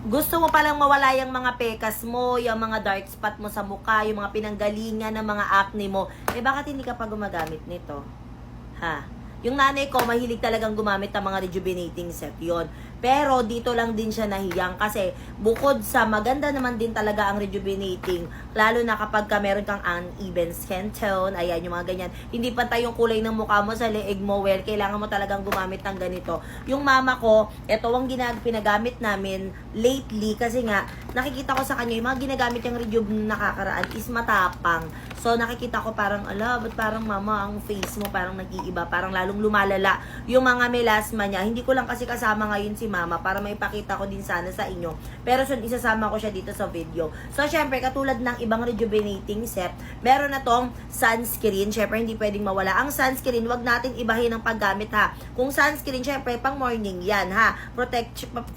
gusto mo palang mawala yung mga pekas mo, yung mga dark spot mo sa mukha, yung mga pinanggalingan ng mga acne mo, eh bakit hindi ka pa gumagamit nito? Ha? Yung nanay ko, mahilig talagang gumamit ng mga rejuvenating set yon. Pero dito lang din siya nahiyang kasi bukod sa maganda naman din talaga ang rejuvenating, lalo na kapag ka meron kang uneven skin tone, ayan yung mga ganyan, hindi pantay yung kulay ng mukha mo sa leeg mo, well, kailangan mo talagang gumamit ng ganito. Yung mama ko, ito ang pinagamit namin lately kasi nga, nakikita ko sa kanya, yung mga ginagamit yung rejuve na nakakaraan is matapang. So, nakikita ko parang, ba't parang mama, ang face mo parang nag-iiba, parang lalong lumalala yung mga melasma niya. Hindi ko lang kasi kasama ngayon si mama para maipakita ko din sana sa inyo. Pero soon, isasama ko siya dito sa video. So, syempre, katulad ng ibang rejuvenating set, meron na tong sunscreen. Syempre, hindi pwedeng mawala. Ang sunscreen, wag natin ibahin ang paggamit ha. Kung sunscreen, syempre, pang morning yan ha.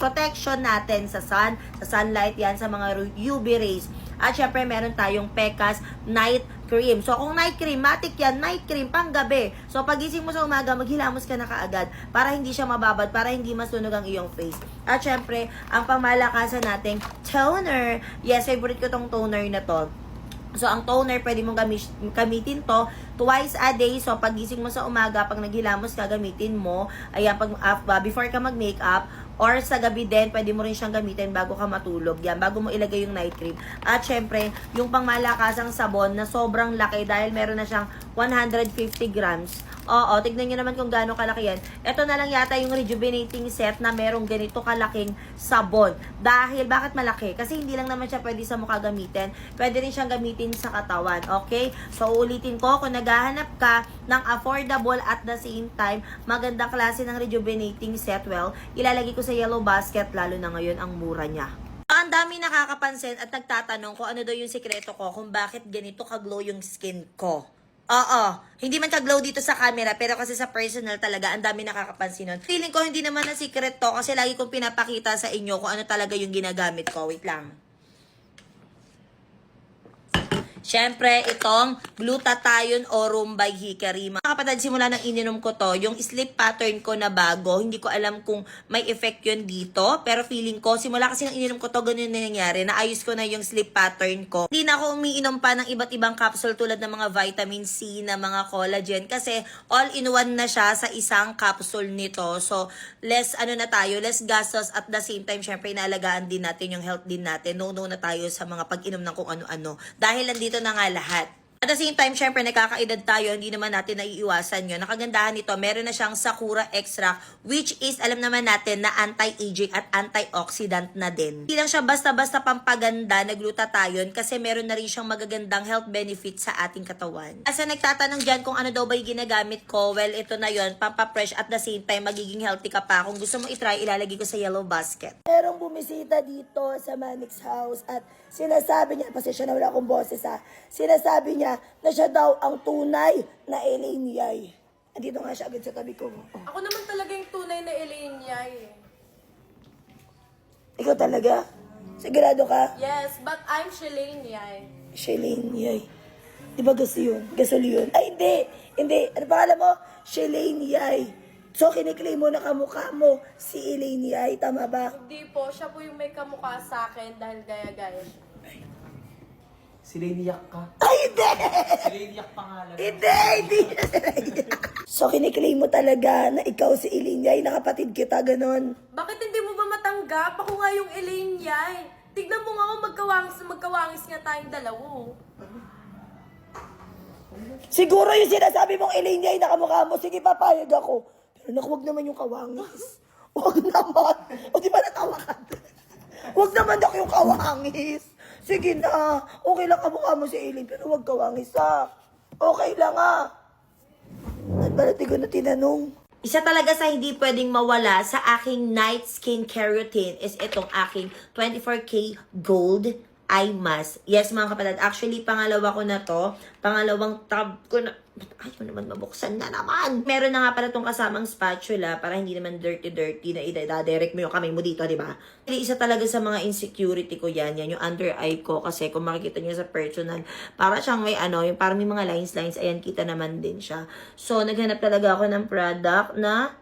Protection natin sa sun, sa sunlight yan, sa mga UV rays. At syempre, meron tayong Pecas Night Cream. So, kung night cream, matik yan, night cream, pang gabi. So, pagising mo sa umaga, maghilamos ka na kaagad para hindi siya mababad, para hindi masunog ang iyong face. At syempre, ang pangmalakasan nating toner. Yes, favorite ko tong toner na to. So, ang toner, pwede mong gamitin to twice a day. So, pagising mo sa umaga, pag naghilamos ka, gamitin mo. Ayan, before ka mag-makeup, or sa gabi din, pwede mo rin siyang gamitin bago ka matulog. Yan, bago mo ilagay yung night cream. At syempre, yung pangmalakasang sabon na sobrang laki dahil meron na siyang 150 grams. Oo, tignan nyo naman kung gaano kalaki yan. Ito na lang yata yung rejuvenating set na merong ganito kalaking sabon. Dahil, bakit malaki? Kasi hindi lang naman siya pwede sa mukha gamitin. Pwede rin siyang gamitin sa katawan. Okay? So, ulitin ko, kung naghahanap ka ng affordable at the same time, magandang klase ng rejuvenating set, well, ilalagay ko sa yellow basket, lalo na ngayon ang mura niya. Ang dami nakakapansin at nagtatanong kung ano daw yung sikreto ko, kung bakit ganito ka-glow yung skin ko. Oo, hindi man ka-glow dito sa camera, pero kasi sa personal talaga, ang dami nakakapansin nun. Feeling ko hindi naman na secret to kasi lagi kong pinapakita sa inyo kung ano talaga yung ginagamit ko. Wait lang. Siyempre, itong glutathione orum by Hikari. Mga kapatid, simula nang ininom ko to, yung sleep pattern ko na bago, hindi ko alam kung may effect yun dito, pero feeling ko, simula kasi nang ininom ko to, ganun na nangyari, naayos ko na yung sleep pattern ko. Hindi na ako umiinom pa ng iba't ibang capsule tulad ng mga vitamin C, na mga collagen, kasi all-in-one na siya sa isang capsule nito. So, less gastos at the same time, syempre, inaalagaan din natin yung health din natin. No na tayo sa mga pag-inom ng kung ano-ano. Dahil nandito na nga lahat. At the same time, syempre, nakakaedad tayo, hindi naman natin naiiwasan yun. Nakagandahan nito, meron na siyang Sakura Extract, which is, alam naman natin, na anti-aging at antioxidant na din. Hindi lang siya basta-basta pampaganda na glutathione kasi meron na rin siyang magagandang health benefits sa ating katawan. Kasi nagtatanong dyan kung ano daw ba yung ginagamit ko, well, ito na yun, pampapresh at the same time, magiging healthy ka pa. Kung gusto mo itry, ilalagay ko sa yellow basket. Merong bumisita dito sa Manix House at sinasabi niya, pasensya na wala akong boses ha, sinasabi niya na siya daw ang tunay na Elaine Yay. Andito nga siya agad sa tabi ko. Ako naman talaga yung tunay na Elaine Yay. Ikaw talaga? Sigurado ka? Yes, but I'm Shalane Yay. Shalane Yay. Di ba yun? Gasol yun? Ay, hindi. Hindi. Ano pangalan mo? Shalane Yay. So, kiniklaim mo na kamukha mo si Elaine Yay. Tama ba? Hindi po, siya po yung may kamukha sa akin dahil gaya-gaya siya. Si Lady Yak ka. Ay, hindi! Si Lady Yak pangalan. Hindi So, kiniklaim mo talaga na ikaw si Elaine Yay, na kapatid kita, ganon. Bakit hindi mo ba matanggap? Ako nga yung Elaine Yay. Tignan mo nga ako, magkawangis nga tayong dalawa. Siguro yung sinasabi mong Elaine Yay na kamukha mo, sige, papayag ako. Pero naku, wag naman yung kawangis. Wag naman. O di ba natawa ka? Wag naman ako yung kawangis. Sige na, okay lang kamukha mo si Elaine, pero wag kawangis ha. Okay lang ha. At balati ko na tinanong. Isa talaga sa hindi pwedeng mawala sa aking night skincare routine is itong aking 24K Gold Eye Mask. Yes, mga kapatid. Actually, pangalawa ko na to. Pangalawang tab ko na. Ayaw naman mabuksan na naman. Meron na nga pala itong kasamang spatula para hindi naman dirty-dirty na idadirect mo yung kamay mo dito, di ba? Isa talaga sa mga insecurity ko yan yung under eye ko. Kasi kung makikita niyo sa personal, para siyang may yung parang may mga lines. Ayan, kita naman din siya. So, naghanap talaga ako ng product na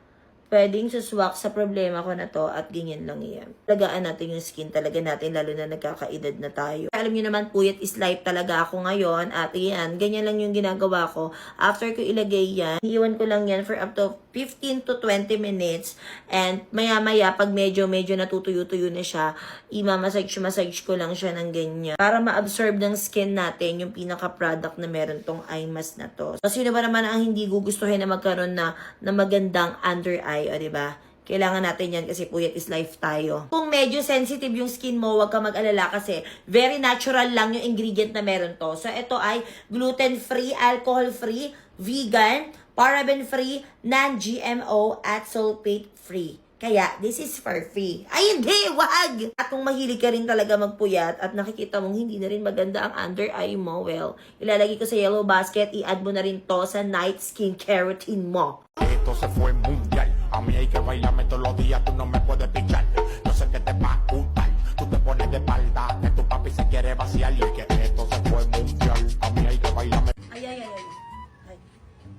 pwedeng suswak sa problema ko na to at ganyan lang yan. Talagaan natin yung skin talaga natin, lalo na nagkakaedad na tayo. Alam niyo naman, puyat is life talaga ako ngayon at yan, ganyan lang yung ginagawa ko. After ko ilagay yan, iiwan ko lang yan for up to 15 to 20 minutes and maya-maya pag medyo natutuyo-tuyo na siya, massage ko lang siya ng ganyan para ma-absorb ng skin natin yung pinaka-product na meron tong eye mask na to. So, sino ba naman ang hindi gugustuhin na magkaroon na magandang under eye, o diba? Kailangan natin yan kasi puyat is life tayo. Kung medyo sensitive yung skin mo, huwag ka mag-alala kasi very natural lang yung ingredient na meron to. So, ito ay gluten-free, alcohol-free, vegan, paraben-free, non-GMO, at sulfate-free. Kaya, this is for free. Ay, hindi! Wag! At kung mahilig ka rin talaga magpuyat at nakikita mong hindi na rin maganda ang under eye mo, well, ilalagay ko sa yellow basket, i-add mo na rin to sa night skincare routine mo. Esto se fue mundial. A mí hay que bailarme todos los días, tú no me puedes pichar. Yo sé que te va a gustar. Tú te pones de espalda, que tu papi se quiere vaciar. Y es que esto se fue mundial. A mí hay que bailarme. Ay.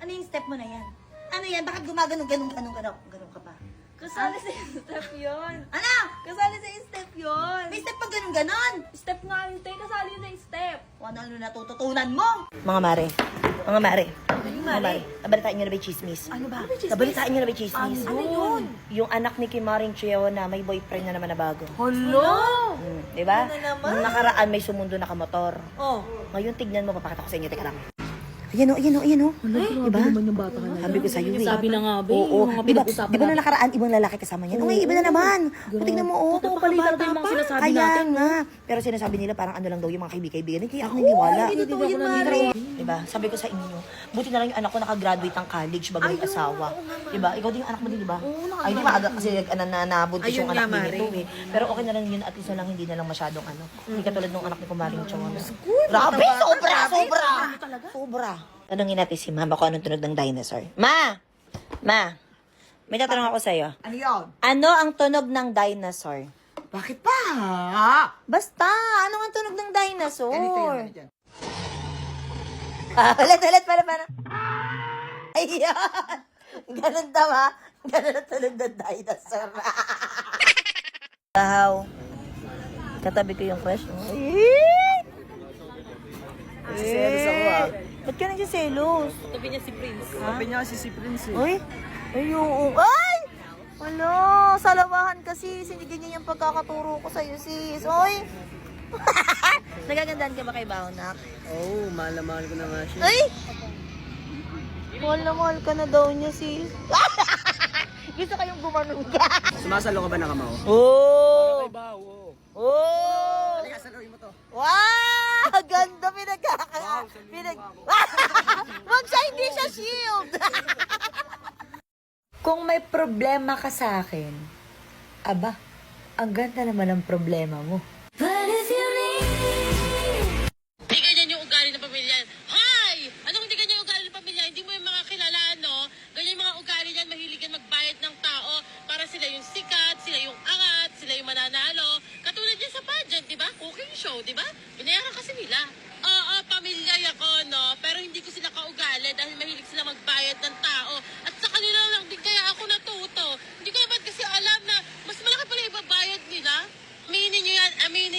Ano yung step mo na yan? Ano yan? Bakit gumaganon ganun ka pa? Kasali sa step yun. Ano? Kasali sa step yun. May step pag ganon. Step nga yun, te. Kasali sa step. Ano natututunan mo? Mga mare. Nabalitaan nyo na ba yung chismis? Ano ba? Nabalitaan nyo na ba yung chismis? Ano yun? Yung anak ni Kim Maring Cheo na may boyfriend na naman na bago. Hello? Diba? Ano naman? Nung nakaraan may sumundo na kamotor. Oh. Ngayon tignan mo, papakita ko sa inyo. Teka lang. Ayan o. Diba? Sabi ko sa'yo eh. Sabi na nga ba, Oo. yung mga Diba, pinag-usapan diba nung nakaraan, ibang lalaki kasama niyan? Okay, iba na naman. Tignan mo, oh. Totoo pala talaga yung mga sinasabi Kaya natin. nga. Pero sinasabi nila parang ano lang daw yung mga kaibigan. Kaya ako naniniwala. Totoo yun, Mari. Diba? Sabi ko sa inyo, buti na lang yung anak ko nakagraduate ng college bago mag-asawa. Diba? Ikaw din yung anak mo din, diba? Ay, di ba? Kasi nabuntis yung anak din ito eh. Pero okay na lang yun, at least na lang hindi na lang masyadong ano. Hindi katulad nung anak ni Kumaring Chong. Grabe! Sobra! Tanungin natin si Mama kung anong tunog ng dinosaur. Ma! May tatanong ako sa'yo. Ano yun? Ano ang tunog ng dinosaur? Bakit pa? Basta, ano ang tunog ng dinosaur? Ganito yun. Ano dyan? Ulit, para. Ayan! Ganun daw ha? Ganun ang tunog ng dinosaur. Dahaw. Katabi ko yung crush mo. Nagsiselos ako ah. Ba't ka nagsiselos? Tabi niya si Prince. Sabi niya si Prince eh. Uy! Ayun. Ay! Wala, salawahan kasi. Sinigyan niya yung pagkakaturo ko sa'yo, sis. Uy! Nagagandahan ka ba kay Baonak? Oo, mahal na mahal ko na nga siya. Ay! Mahal na mahal ka na daw niya, sis. Gusto kayong gumanon ka. Sumasalo ka ba na kamao? Oh! Wow. Oh! Halika, saluhin mo to. Wow! Ganda Wag siya, hindi siya shield. Kung may problema ka sa akin, aba, ang ganda naman ang problema mo. Hindi ganyan yung ugali ng pamilya. Hi! Anong hindi ganyan yung ugali ng pamilya? Hindi mo yung mga kilala, no? Ganyan yung mga ugali niyan, mahilig yan magbayad ng tao para sila yung sikat, sila yung angat, sila yung mananalo. Katulad yan sa pageant, di ba? Cooking show, di ba? Binayaran kasi nila. Oo, pamilya ako, no? Pero hindi ko sila kaugali dahil mahilig sila magbayad ng tao. At sa kanila lang din kaya ako natuto. Hindi ko naman kasi alam na mas malaki pala ibabayad nila. Aminin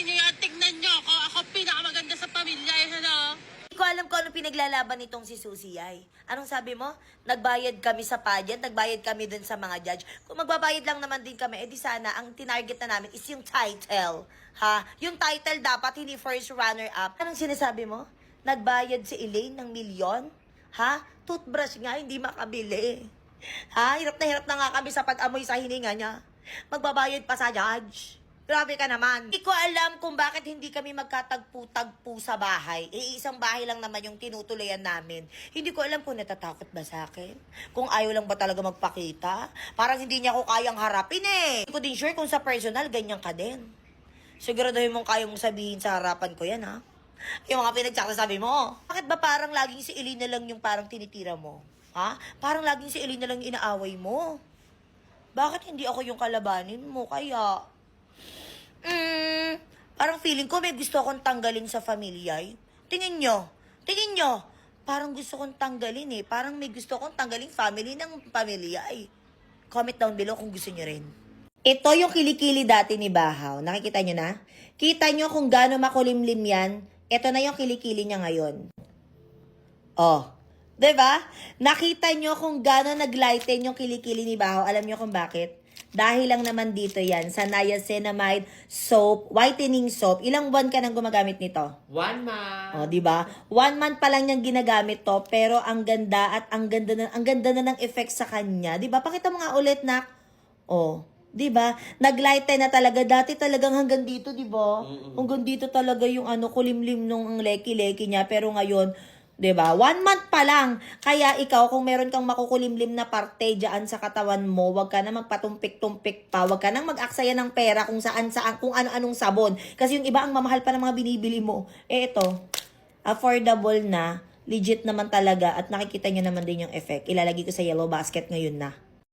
nyo yan, tignan nyo ako. Ako pinakamaganda sa pamilya, ano? Hindi ko alam kung ano pinaglalaban nitong si Susie ay. Anong sabi mo? Nagbayad kami sa pageant, nagbayad kami dun sa mga judge. Kung magbabayad lang naman din kami, edi sana ang tinarget na namin is yung title. Ha? Yung title dapat, hindi first runner-up. Anong sinasabi mo? Nagbayad si Elaine ng milyon? Ha? Toothbrush nga, hindi makabili. Ha? Hirap na nga kami sa pag-amoy sa hininga niya. Magbabayad pa sa judge. Grabe ka naman. Hindi ko alam kung bakit hindi kami magkatagpo-tagpo sa bahay. Isang bahay lang naman yung tinutulayan namin. Hindi ko alam kung natatakot ba sa akin. Kung ayaw lang ba talaga magpakita. Parang hindi niya ako kayang harapin eh. Hindi ko din sure kung sa personal, ganyan ka din. Siguraduhin mong kayang mong sabihin sa harapan ko yan, ha? Yung mga pinagsasabi mo. Bakit ba parang laging si Elena lang yung parang tinitira mo? Ha? Parang laging si Elena lang yung inaaway mo. Bakit hindi ako yung kalabanin mo? Kaya... parang feeling ko may gusto akong tanggalin sa pamilya. Tingin nyo. Parang gusto kong tanggalin eh. Parang may gusto akong tanggalin family ng pamilya eh. Comment down below kung gusto nyo rin. Ito yung kilikili dati ni Bahaw. Nakikita nyo na? Kita nyo kung gaano makulimlim yan. Ito na yung kilikili niya ngayon. Oh. 'Di ba? Nakita nyo kung gaano naglighten yung kilikili ni Bahaw. Alam nyo kung bakit? Dahil lang naman dito yan sa niacinamide soap, whitening soap. Ilang buwan ka nang gumagamit nito? 1 month. Oh, 'di ba? 1 month pa lang niyang ginagamit to, pero ang ganda at ang ganda na ng effect sa kanya. 'Di ba? Pakita mo nga ulit, nak. Oh, 'di ba? Naglighten na talaga. Dati talagang hanggang dito, 'di ba? Hanggang dito talaga yung kulimlim nung leki-leki niya, pero ngayon 'di ba? 1 month pa lang. Kaya ikaw, kung meron kang makukulimlim na parte diyan sa katawan mo, wag ka na magpatumpik-tumpik pa. Wag ka nang mag-aksaya ng pera kung kung ano-anong sabon. Kasi yung iba ang mamahal pa ng mga binibili mo. Eh ito, affordable na, legit naman talaga, at nakikita nyo naman din yung effect. Ilalagay ko sa yellow basket ngayon na.